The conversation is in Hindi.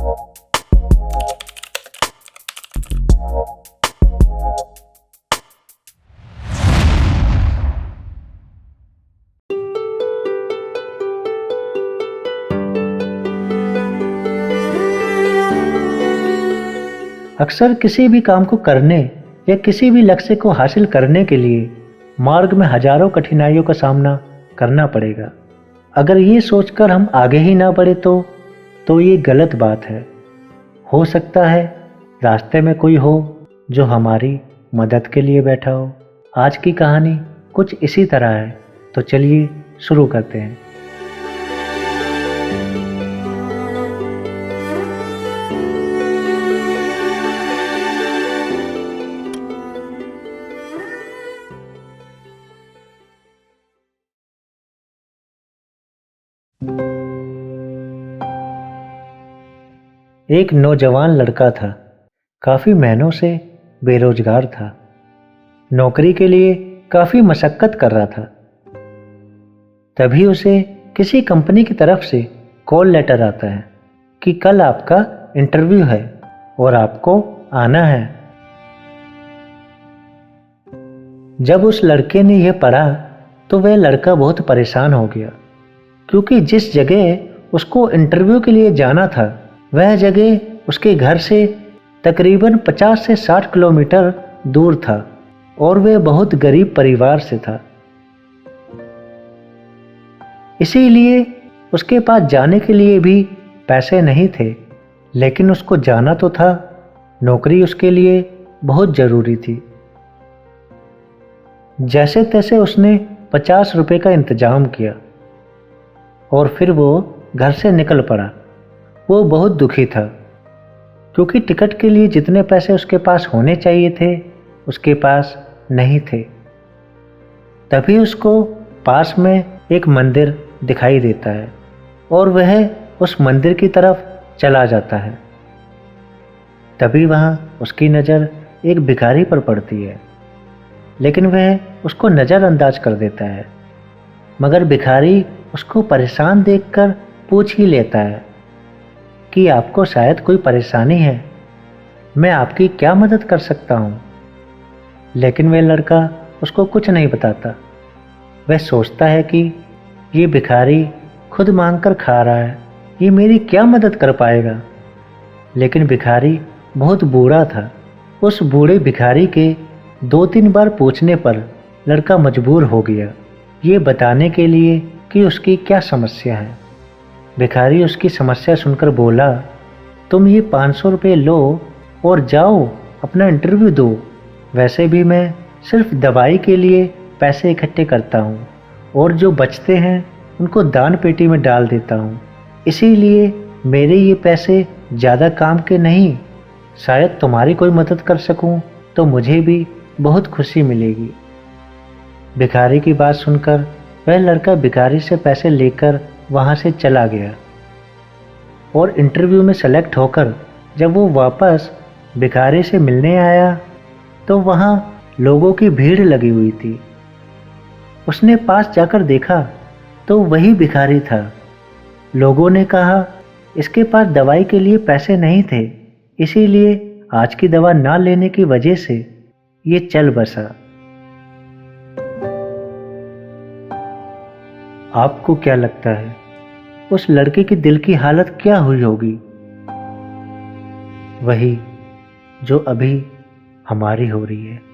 अक्सर किसी भी काम को करने या किसी भी लक्ष्य को हासिल करने के लिए मार्ग में हजारों कठिनाइयों का सामना करना पड़ेगा। अगर ये सोचकर हम आगे ही ना बढ़े तो ये गलत बात है। हो सकता है रास्ते में कोई हो जो हमारी मदद के लिए बैठा हो। आज की कहानी कुछ इसी तरह है, तो चलिए शुरू करते हैं। एक नौजवान लड़का था, काफी महीनों से बेरोजगार था। नौकरी के लिए काफी मशक्कत कर रहा था। तभी उसे किसी कंपनी की तरफ से कॉल लेटर आता है कि कल आपका इंटरव्यू है और आपको आना है। जब उस लड़के ने यह पढ़ा तो वह लड़का बहुत परेशान हो गया, क्योंकि जिस जगह उसको इंटरव्यू के लिए जाना था वह जगह उसके घर से तकरीबन 50 से 60 किलोमीटर दूर था और वह बहुत गरीब परिवार से था। इसीलिए उसके पास जाने के लिए भी पैसे नहीं थे, लेकिन उसको जाना तो था। नौकरी उसके लिए बहुत जरूरी थी। जैसे तैसे उसने 50 रुपए का इंतजाम किया और फिर वो घर से निकल पड़ा। वो बहुत दुखी था, क्योंकि टिकट के लिए जितने पैसे उसके पास होने चाहिए थे उसके पास नहीं थे। तभी उसको पास में एक मंदिर दिखाई देता है और वह उस मंदिर की तरफ चला जाता है। तभी वहाँ उसकी नज़र एक भिखारी पर पड़ती है, लेकिन वह उसको नज़रअंदाज कर देता है। मगर भिखारी उसको परेशान देखकर पूछ ही लेता है कि आपको शायद कोई परेशानी है, मैं आपकी क्या मदद कर सकता हूँ। लेकिन वह लड़का उसको कुछ नहीं बताता। वह सोचता है कि ये भिखारी खुद मांग कर खा रहा है, ये मेरी क्या मदद कर पाएगा। लेकिन भिखारी बहुत बूढ़ा था। उस बूढ़े भिखारी के 2-3 बार पूछने पर लड़का मजबूर हो गया ये बताने के लिए कि उसकी क्या समस्या है। भिखारी उसकी समस्या सुनकर बोला, तुम ये 500 रुपये लो और जाओ अपना इंटरव्यू दो। वैसे भी मैं सिर्फ दवाई के लिए पैसे इकट्ठे करता हूँ और जो बचते हैं उनको दान पेटी में डाल देता हूँ। इसीलिए मेरे ये पैसे ज़्यादा काम के नहीं। शायद तुम्हारी कोई मदद कर सकूँ तो मुझे भी बहुत खुशी मिलेगी। भिखारी की बात सुनकर वह लड़का भिखारी से पैसे लेकर वहाँ से चला गया और इंटरव्यू में सेलेक्ट होकर जब वो वापस भिखारी से मिलने आया तो वहाँ लोगों की भीड़ लगी हुई थी। उसने पास जाकर देखा तो वही भिखारी था। लोगों ने कहा इसके पास दवाई के लिए पैसे नहीं थे, इसीलिए आज की दवा ना लेने की वजह से ये चल बसा। आपको क्या लगता है उस लड़के की दिल की हालत क्या हुई होगी? वही जो अभी हमारी हो रही है।